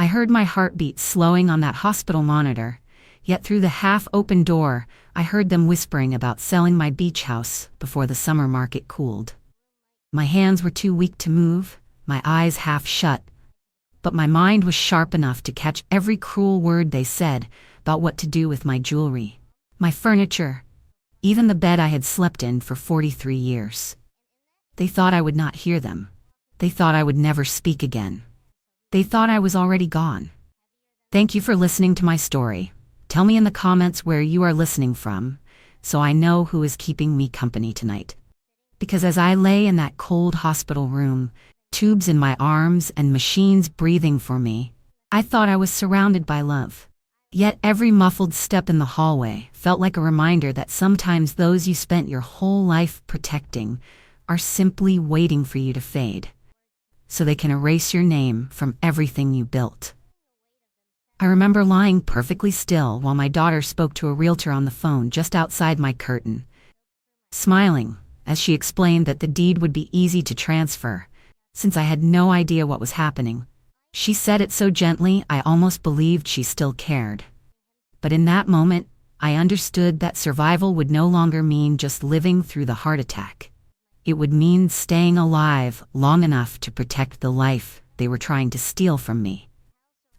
I heard my heartbeat slowing on that hospital monitor, yet through the half-open door, I heard them whispering about selling my beach house before the summer market cooled. My hands were too weak to move, my eyes half shut, but my mind was sharp enough to catch every cruel word they said about what to do with my jewelry, my furniture, even the bed I had slept in for 43 years. They thought I would not hear them. They thought I would never speak again. They thought I was already gone. Thank you for listening to my story. Tell me in the comments where you are listening from, so I know who is keeping me company tonight. Because as I lay in that cold hospital room, tubes in my arms and machines breathing for me, I thought I was surrounded by love. Yet every muffled step in the hallway felt like a reminder that sometimes those you spent your whole life protecting are simply waiting for you to fade, so they can erase your name from everything you built. I remember lying perfectly still while my daughter spoke to a realtor on the phone just outside my curtain, smiling as she explained that the deed would be easy to transfer, since I had no idea what was happening. She said it so gently I almost believed she still cared. But in that moment, I understood that survival would no longer mean just living through the heart attack. It would mean staying alive long enough to protect the life they were trying to steal from me.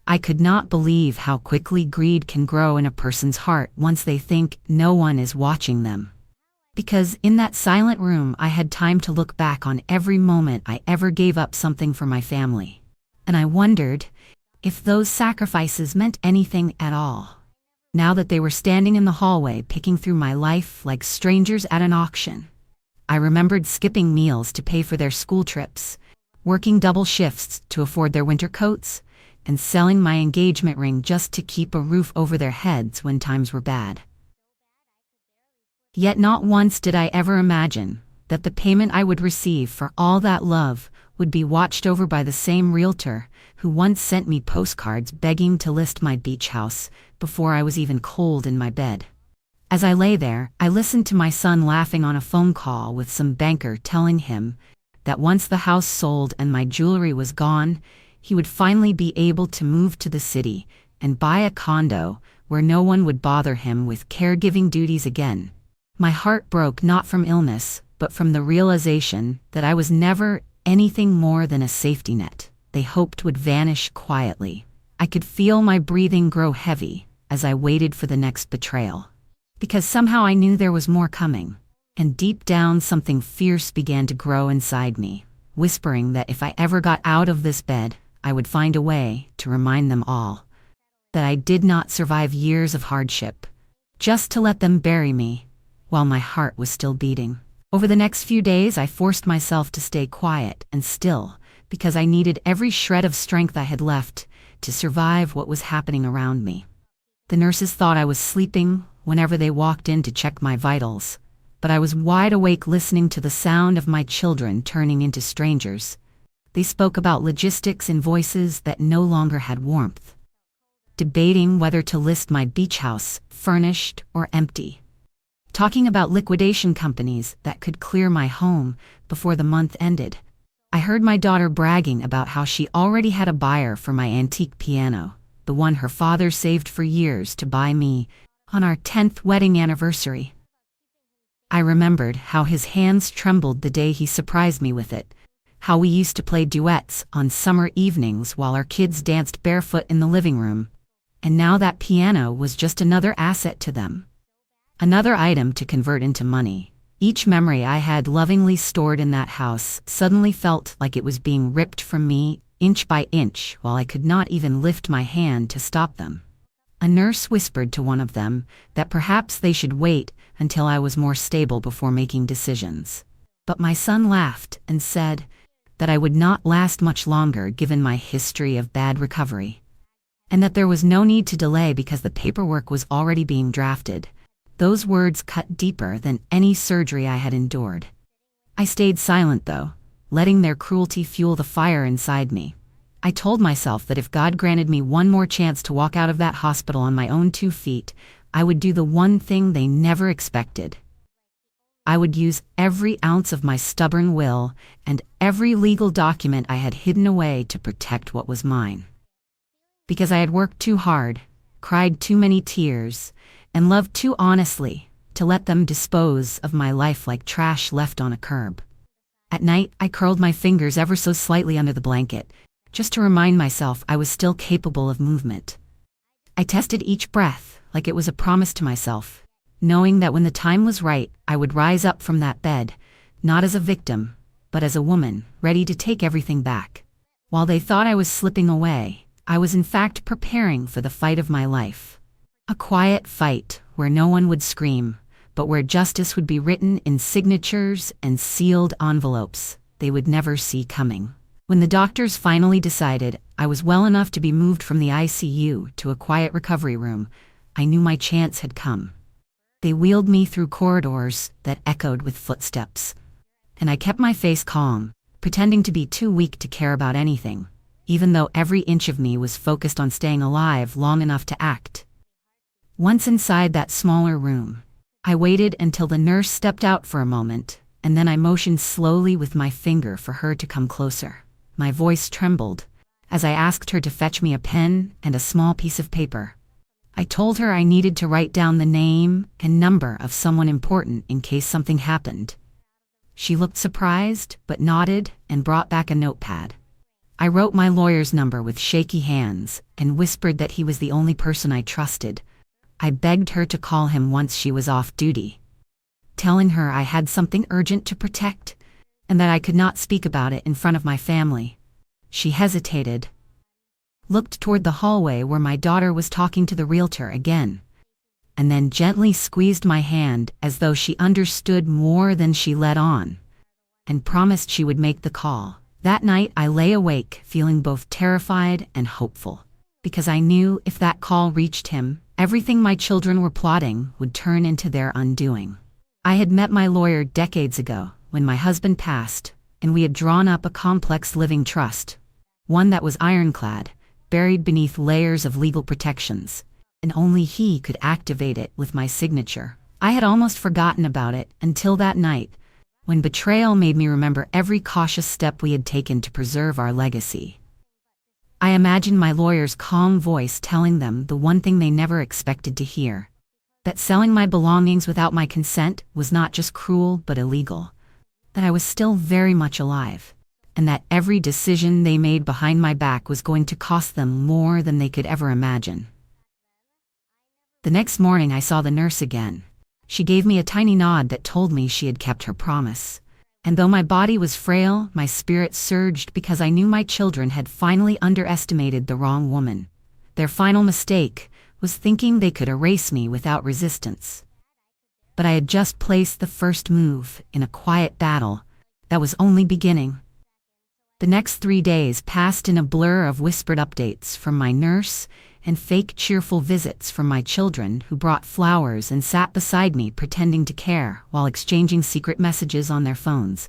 I could not believe how quickly greed can grow in a person's heart once they think no one is watching them. Because in that silent room I had time to look back on every moment I ever gave up something for my family. And I wondered if those sacrifices meant anything at all. Now that they were standing in the hallway picking through my life like strangers at an auction, I remembered skipping meals to pay for their school trips, working double shifts to afford their winter coats, and selling my engagement ring just to keep a roof over their heads when times were bad. Yet not once did I ever imagine that the payment I would receive for all that love would be watched over by the same realtor who once sent me postcards begging to list my beach house before I was even cold in my bed. As I lay there, I listened to my son laughing on a phone call with some banker telling him that once the house sold and my jewelry was gone, he would finally be able to move to the city and buy a condo where no one would bother him with caregiving duties again. My heart broke not from illness, but from the realization that I was never anything more than a safety net they hoped would vanish quietly. I could feel my breathing grow heavy as I waited for the next betrayal. Because somehow I knew there was more coming, and deep down something fierce began to grow inside me, whispering that if I ever got out of this bed, I would find a way to remind them all that I did not survive years of hardship, just to let them bury me while my heart was still beating. Over the next few days, I forced myself to stay quiet and still, because I needed every shred of strength I had left to survive what was happening around me. The nurses thought I was sleeping whenever they walked in to check my vitals, but I was wide awake listening to the sound of my children turning into strangers. They spoke about logistics in voices that no longer had warmth, debating whether to list my beach house, furnished or empty, talking about liquidation companies that could clear my home before the month ended. I heard my daughter bragging about how she already had a buyer for my antique piano, the one her father saved for years to buy me on our 10th wedding anniversary. I remembered how his hands trembled the day he surprised me with it, how we used to play duets on summer evenings while our kids danced barefoot in the living room, and now that piano was just another asset to them. Another item to convert into money. Each memory I had lovingly stored in that house suddenly felt like it was being ripped from me inch by inch while I could not even lift my hand to stop them. A nurse whispered to one of them that perhaps they should wait until I was more stable before making decisions. But my son laughed and said that I would not last much longer given my history of bad recovery, and that there was no need to delay because the paperwork was already being drafted. Those words cut deeper than any surgery I had endured. I stayed silent though, letting their cruelty fuel the fire inside me. I told myself that if God granted me one more chance to walk out of that hospital on my own 2 feet, I would do the one thing they never expected. I would use every ounce of my stubborn will and every legal document I had hidden away to protect what was mine. Because I had worked too hard, cried too many tears, and loved too honestly to let them dispose of my life like trash left on a curb. At night, I curled my fingers ever so slightly under the blanket, just to remind myself I was still capable of movement. I tested each breath like it was a promise to myself, knowing that when the time was right, I would rise up from that bed, not as a victim, but as a woman, ready to take everything back. While they thought I was slipping away, I was in fact preparing for the fight of my life. A quiet fight where no one would scream, but where justice would be written in signatures and sealed envelopes they would never see coming. When the doctors finally decided I was well enough to be moved from the ICU to a quiet recovery room, I knew my chance had come. They wheeled me through corridors that echoed with footsteps, and I kept my face calm, pretending to be too weak to care about anything, even though every inch of me was focused on staying alive long enough to act. Once inside that smaller room, I waited until the nurse stepped out for a moment, and then I motioned slowly with my finger for her to come closer. My voice trembled as I asked her to fetch me a pen and a small piece of paper. I told her I needed to write down the name and number of someone important in case something happened. She looked surprised, but nodded and brought back a notepad. I wrote my lawyer's number with shaky hands and whispered that he was the only person I trusted. I begged her to call him once she was off duty, telling her I had something urgent to protect and that I could not speak about it in front of my family. She hesitated, looked toward the hallway where my daughter was talking to the realtor again, and then gently squeezed my hand as though she understood more than she let on, and promised she would make the call. That night I lay awake, feeling both terrified and hopeful, because I knew if that call reached him, everything my children were plotting would turn into their undoing. I had met my lawyer decades ago, when my husband passed, and we had drawn up a complex living trust, one that was ironclad, buried beneath layers of legal protections, and only he could activate it with my signature. I had almost forgotten about it until that night, when betrayal made me remember every cautious step we had taken to preserve our legacy. I imagined my lawyer's calm voice telling them the one thing they never expected to hear, that selling my belongings without my consent was not just cruel but illegal, that I was still very much alive, and that every decision they made behind my back was going to cost them more than they could ever imagine. The next morning I saw the nurse again. She gave me a tiny nod that told me she had kept her promise. And though my body was frail, my spirit surged because I knew my children had finally underestimated the wrong woman. Their final mistake was thinking they could erase me without resistance. But I had just placed the first move in a quiet battle that was only beginning. The next 3 days passed in a blur of whispered updates from my nurse and fake cheerful visits from my children who brought flowers and sat beside me pretending to care while exchanging secret messages on their phones.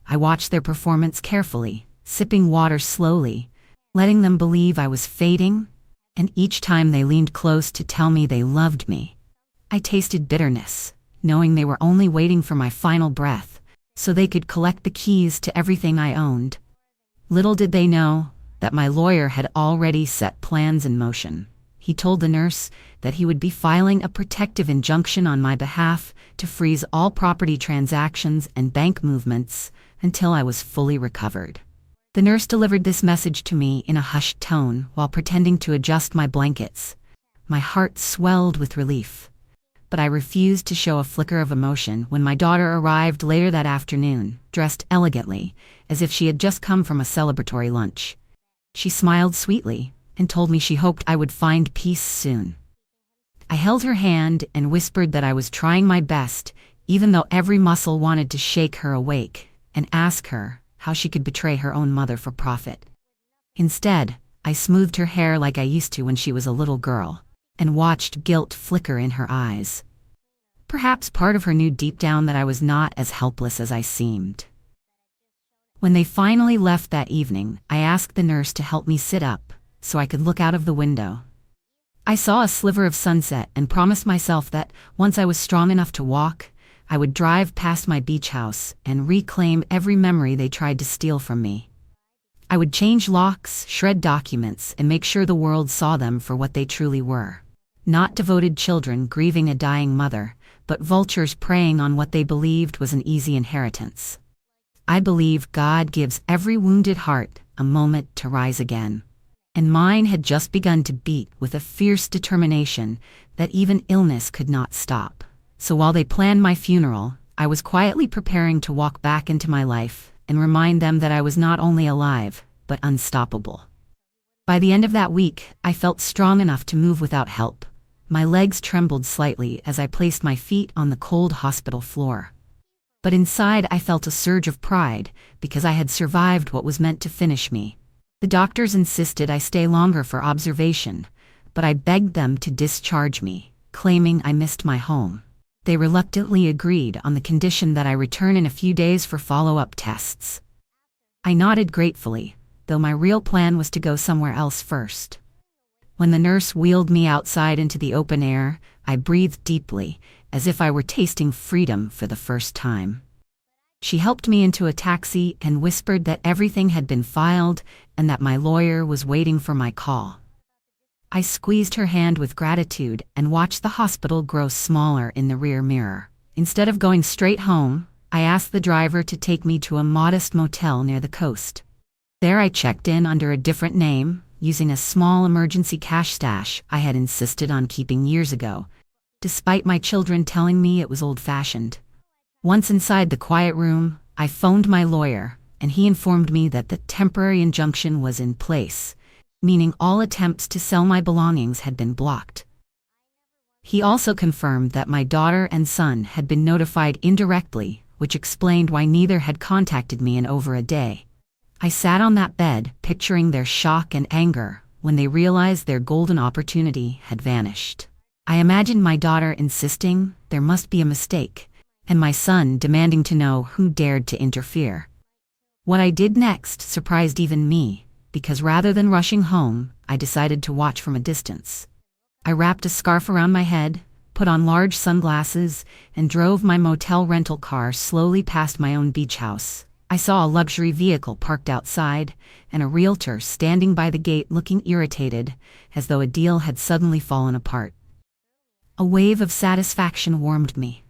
I watched their performance carefully, sipping water slowly, letting them believe I was fading, and each time they leaned close to tell me they loved me, I tasted bitterness, knowing they were only waiting for my final breath so they could collect the keys to everything I owned. Little did they know that my lawyer had already set plans in motion. He told the nurse that he would be filing a protective injunction on my behalf to freeze all property transactions and bank movements until I was fully recovered. The nurse delivered this message to me in a hushed tone while pretending to adjust my blankets. My heart swelled with relief, but I refused to show a flicker of emotion when my daughter arrived later that afternoon, dressed elegantly, as if she had just come from a celebratory lunch. She smiled sweetly and told me she hoped I would find peace soon. I held her hand and whispered that I was trying my best, even though every muscle wanted to shake her awake and ask her how she could betray her own mother for profit. Instead, I smoothed her hair like I used to when she was a little girl, and watched guilt flicker in her eyes. Perhaps part of her knew deep down that I was not as helpless as I seemed. When they finally left that evening, I asked the nurse to help me sit up so I could look out of the window. I saw a sliver of sunset and promised myself that once I was strong enough to walk, I would drive past my beach house and reclaim every memory they tried to steal from me. I would change locks, shred documents, and make sure the world saw them for what they truly were. Not devoted children grieving a dying mother, but vultures preying on what they believed was an easy inheritance. I believe God gives every wounded heart a moment to rise again. And mine had just begun to beat with a fierce determination that even illness could not stop. So while they planned my funeral, I was quietly preparing to walk back into my life and remind them that I was not only alive, but unstoppable. By the end of that week, I felt strong enough to move without help. My legs trembled slightly as I placed my feet on the cold hospital floor. But inside I felt a surge of pride because I had survived what was meant to finish me. The doctors insisted I stay longer for observation, but I begged them to discharge me, claiming I missed my home. They reluctantly agreed on the condition that I return in a few days for follow-up tests. I nodded gratefully, though my real plan was to go somewhere else first. When the nurse wheeled me outside into the open air, I breathed deeply, as if I were tasting freedom for the first time. She helped me into a taxi and whispered that everything had been filed and that my lawyer was waiting for my call. I squeezed her hand with gratitude and watched the hospital grow smaller in the rear mirror. Instead of going straight home, I asked the driver to take me to a modest motel near the coast. There I checked in under a different name, using a small emergency cash stash I had insisted on keeping years ago, despite my children telling me it was old-fashioned. Once inside the quiet room, I phoned my lawyer, and he informed me that the temporary injunction was in place, meaning all attempts to sell my belongings had been blocked. He also confirmed that my daughter and son had been notified indirectly, which explained why neither had contacted me in over a day. I sat on that bed, picturing their shock and anger when they realized their golden opportunity had vanished. I imagined my daughter insisting there must be a mistake, and my son demanding to know who dared to interfere. What I did next surprised even me, because rather than rushing home, I decided to watch from a distance. I wrapped a scarf around my head, put on large sunglasses, and drove my motel rental car slowly past my own beach house. I saw a luxury vehicle parked outside, and a realtor standing by the gate looking irritated, as though a deal had suddenly fallen apart. A wave of satisfaction warmed me,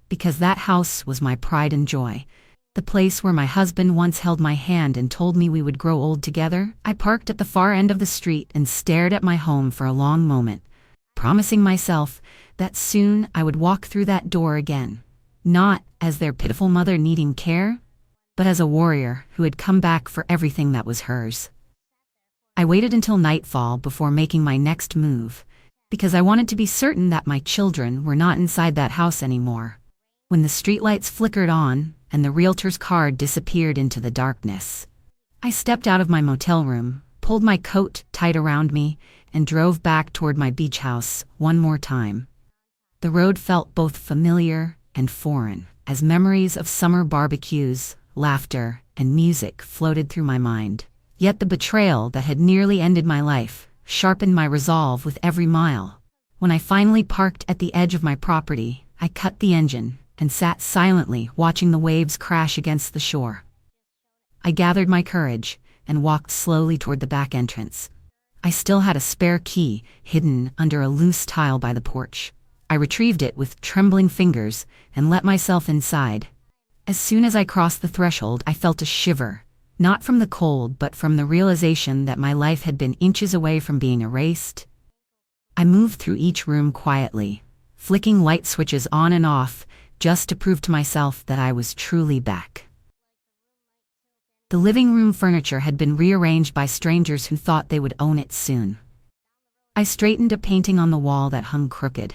because that house was my pride and joy. The place where my husband once held my hand and told me we would grow old together. I parked at the far end of the street and stared at my home for a long moment, promising myself that soon I would walk through that door again, not as their pitiful mother needing care, but as a warrior who had come back for everything that was hers. I waited until nightfall before making my next move, because I wanted to be certain that my children were not inside that house anymore. When the streetlights flickered on and the realtor's car disappeared into the darkness, I stepped out of my motel room, pulled my coat tight around me, and drove back toward my beach house one more time. The road felt both familiar and foreign, as memories of summer barbecues, laughter, and music floated through my mind. Yet the betrayal that had nearly ended my life sharpened my resolve with every mile. When I finally parked at the edge of my property, I cut the engine and sat silently watching the waves crash against the shore. I gathered my courage and walked slowly toward the back entrance. I still had a spare key hidden under a loose tile by the porch. I retrieved it with trembling fingers and let myself inside. As soon as I crossed the threshold, I felt a shiver, not from the cold but from the realization that my life had been inches away from being erased. I moved through each room quietly, flicking light switches on and off, just to prove to myself that I was truly back. The living room furniture had been rearranged by strangers who thought they would own it soon. I straightened a painting on the wall that hung crooked,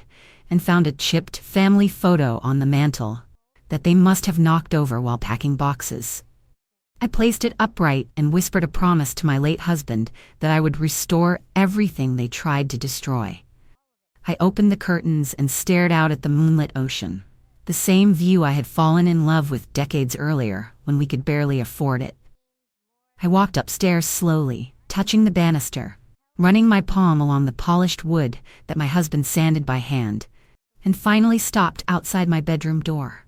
and found a chipped family photo on the mantel that they must have knocked over while packing boxes. I placed it upright and whispered a promise to my late husband that I would restore everything they tried to destroy. I opened the curtains and stared out at the moonlit ocean, the same view I had fallen in love with decades earlier when we could barely afford it. I walked upstairs slowly, touching the banister, running my palm along the polished wood that my husband sanded by hand, and finally stopped outside my bedroom door.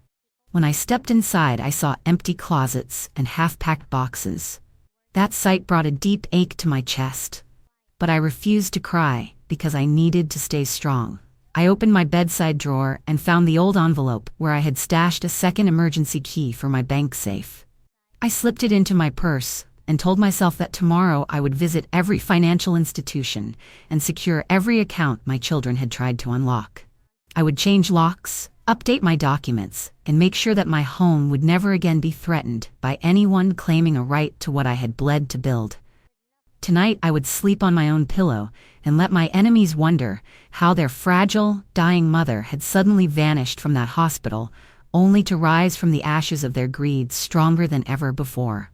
When I stepped inside, I saw empty closets and half-packed boxes. That sight brought a deep ache to my chest. But I refused to cry because I needed to stay strong. I opened my bedside drawer and found the old envelope where I had stashed a second emergency key for my bank safe. I slipped it into my purse and told myself that tomorrow I would visit every financial institution and secure every account my children had tried to unlock. I would change locks, update my documents, and make sure that my home would never again be threatened by anyone claiming a right to what I had bled to build. Tonight I would sleep on my own pillow and let my enemies wonder how their fragile, dying mother had suddenly vanished from that hospital, only to rise from the ashes of their greed stronger than ever before.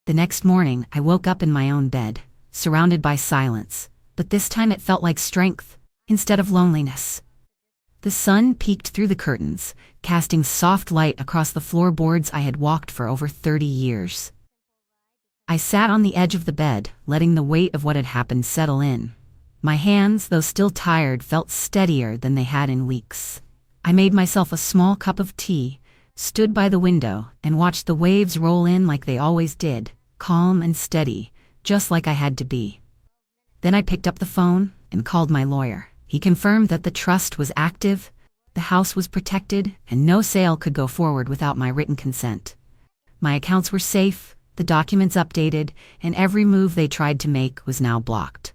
The next morning I woke up in my own bed, surrounded by silence, but this time it felt like strength instead of loneliness. The sun peeked through the curtains, casting soft light across the floorboards I had walked for over 30 years. I sat on the edge of the bed, letting the weight of what had happened settle in. My hands, though still tired, felt steadier than they had in weeks. I made myself a small cup of tea, stood by the window, and watched the waves roll in like they always did, calm and steady, just like I had to be. Then I picked up the phone and called my lawyer. He confirmed that the trust was active, the house was protected, and no sale could go forward without my written consent. My accounts were safe, the documents updated, and every move they tried to make was now blocked.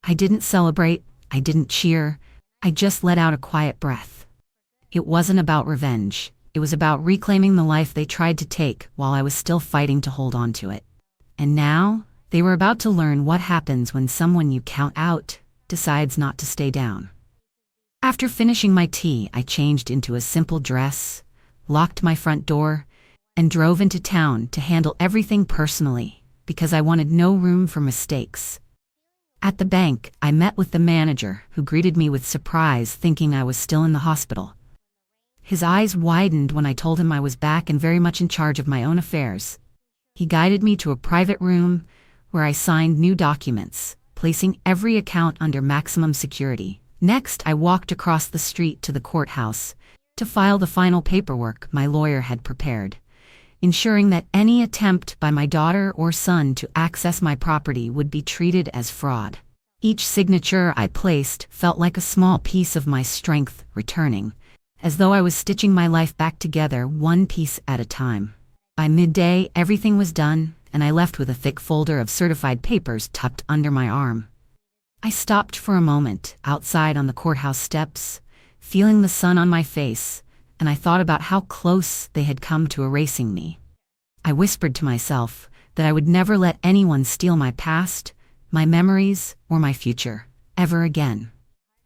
I didn't celebrate, I didn't cheer, I just let out a quiet breath. It wasn't about revenge, it was about reclaiming the life they tried to take while I was still fighting to hold on to it. And now, they were about to learn what happens when someone you count out decides not to stay down. After finishing my tea, I changed into a simple dress, locked my front door, and drove into town to handle everything personally, because I wanted no room for mistakes. At the bank, I met with the manager, who greeted me with surprise, thinking I was still in the hospital. His eyes widened when I told him I was back and very much in charge of my own affairs. He guided me to a private room where I signed new documents, placing every account under maximum security. Next, I walked across the street to the courthouse to file the final paperwork my lawyer had prepared, ensuring that any attempt by my daughter or son to access my property would be treated as fraud. Each signature I placed felt like a small piece of my strength returning, as though I was stitching my life back together one piece at a time. By midday, everything was done, and I left with a thick folder of certified papers tucked under my arm. I stopped for a moment outside on the courthouse steps, feeling the sun on my face, and I thought about how close they had come to erasing me. I whispered to myself that I would never let anyone steal my past, my memories, or my future, ever again.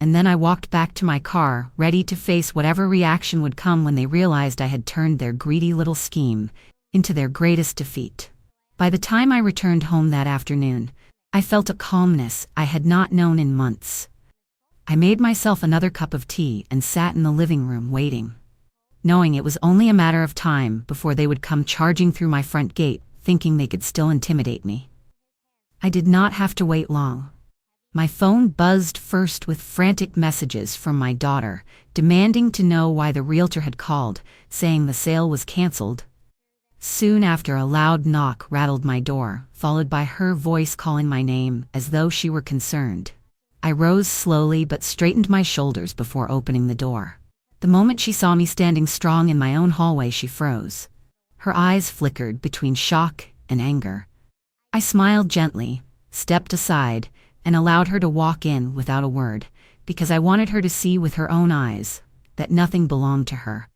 And then I walked back to my car, ready to face whatever reaction would come when they realized I had turned their greedy little scheme into their greatest defeat. By the time I returned home that afternoon, I felt a calmness I had not known in months. I made myself another cup of tea and sat in the living room waiting, knowing it was only a matter of time before they would come charging through my front gate, thinking they could still intimidate me. I did not have to wait long. My phone buzzed first with frantic messages from my daughter, demanding to know why the realtor had called, saying the sale was canceled. Soon after, a loud knock rattled my door, followed by her voice calling my name as though she were concerned. I rose slowly but straightened my shoulders before opening the door. The moment she saw me standing strong in my own hallway, she froze. Her eyes flickered between shock and anger. I smiled gently, stepped aside, and allowed her to walk in without a word, because I wanted her to see with her own eyes that nothing belonged to her.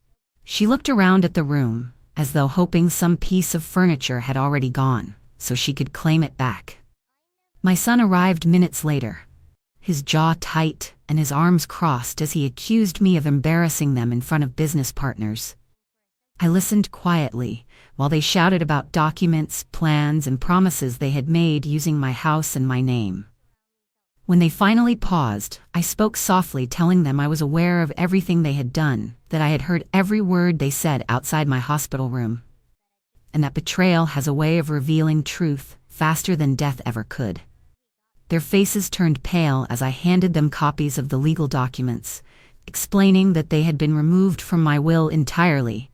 She looked around at the room, as though hoping some piece of furniture had already gone, so she could claim it back. My son arrived minutes later, his jaw tight and his arms crossed as he accused me of embarrassing them in front of business partners. I listened quietly while they shouted about documents, plans, and promises they had made using my house and my name. When they finally paused, I spoke softly, telling them I was aware of everything they had done, that I had heard every word they said outside my hospital room, and that betrayal has a way of revealing truth faster than death ever could. Their faces turned pale as I handed them copies of the legal documents, explaining that they had been removed from my will entirely,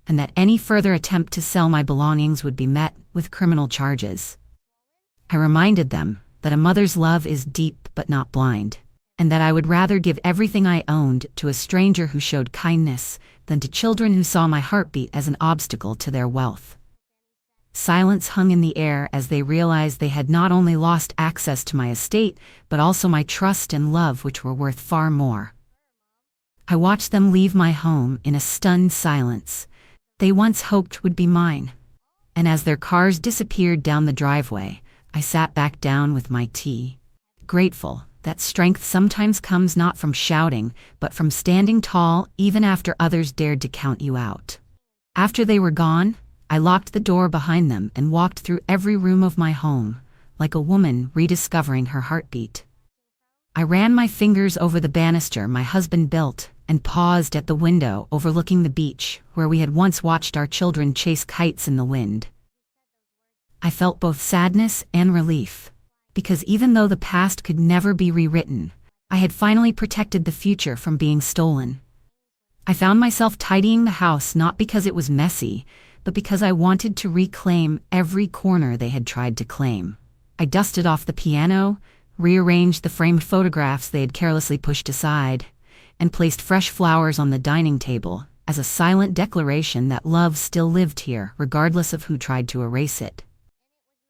and that any further attempt to sell my belongings would be met with criminal charges. I reminded them that a mother's love is deep but not blind, and that I would rather give everything I owned to a stranger who showed kindness than to children who saw my heartbeat as an obstacle to their wealth. Silence hung in the air as they realized they had not only lost access to my estate, but also my trust and love, which were worth far more. I watched them leave my home in a stunned silence they once hoped would be mine. And as their cars disappeared down the driveway, I sat back down with my tea, grateful that strength sometimes comes not from shouting, but from standing tall even after others dared to count you out. After they were gone, I locked the door behind them and walked through every room of my home, like a woman rediscovering her heartbeat. I ran my fingers over the banister my husband built and paused at the window overlooking the beach where we had once watched our children chase kites in the wind. I felt both sadness and relief, because even though the past could never be rewritten, I had finally protected the future from being stolen. I found myself tidying the house not because it was messy, but because I wanted to reclaim every corner they had tried to claim. I dusted off the piano, rearranged the framed photographs they had carelessly pushed aside, and placed fresh flowers on the dining table as a silent declaration that love still lived here, regardless of who tried to erase it.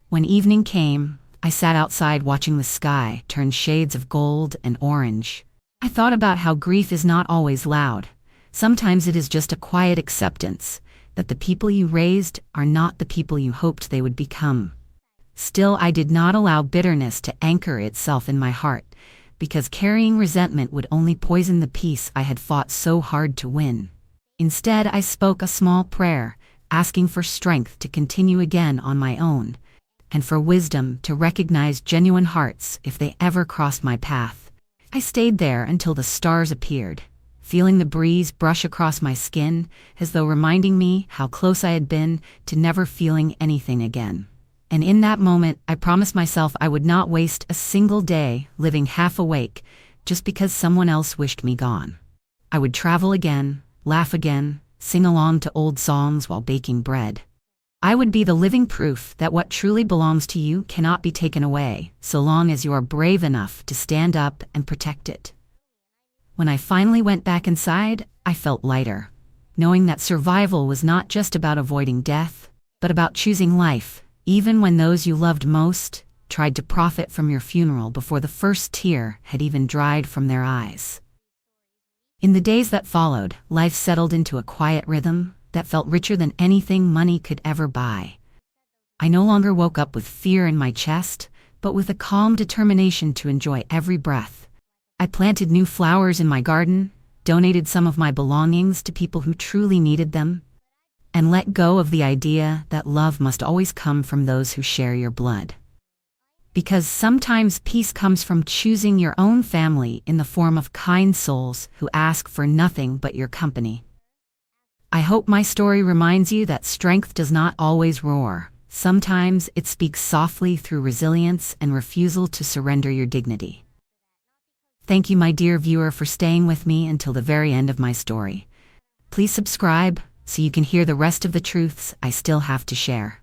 When evening came, I sat outside watching the sky turn shades of gold and orange. I thought about how grief is not always loud. Sometimes it is just a quiet acceptance that the people you raised are not the people you hoped they would become. Still, I did not allow bitterness to anchor itself in my heart, because carrying resentment would only poison the peace I had fought so hard to win. Instead, I spoke a small prayer, asking for strength to continue again on my own, and for wisdom to recognize genuine hearts if they ever crossed my path. I stayed there until the stars appeared, feeling the breeze brush across my skin as though reminding me how close I had been to never feeling anything again. And in that moment, I promised myself I would not waste a single day living half awake just because someone else wished me gone. I would travel again, laugh again, sing along to old songs while baking bread. I would be the living proof that what truly belongs to you cannot be taken away, so long as you are brave enough to stand up and protect it. When I finally went back inside, I felt lighter, knowing that survival was not just about avoiding death, but about choosing life, even when those you loved most tried to profit from your funeral before the first tear had even dried from their eyes. In the days that followed, life settled into a quiet rhythm that felt richer than anything money could ever buy. I no longer woke up with fear in my chest, but with a calm determination to enjoy every breath. I planted new flowers in my garden, donated some of my belongings to people who truly needed them, and let go of the idea that love must always come from those who share your blood. Because sometimes peace comes from choosing your own family in the form of kind souls who ask for nothing but your company. I hope my story reminds you that strength does not always roar. Sometimes it speaks softly through resilience and refusal to surrender your dignity. Thank you, my dear viewer, for staying with me until the very end of my story. Please subscribe so you can hear the rest of the truths I still have to share.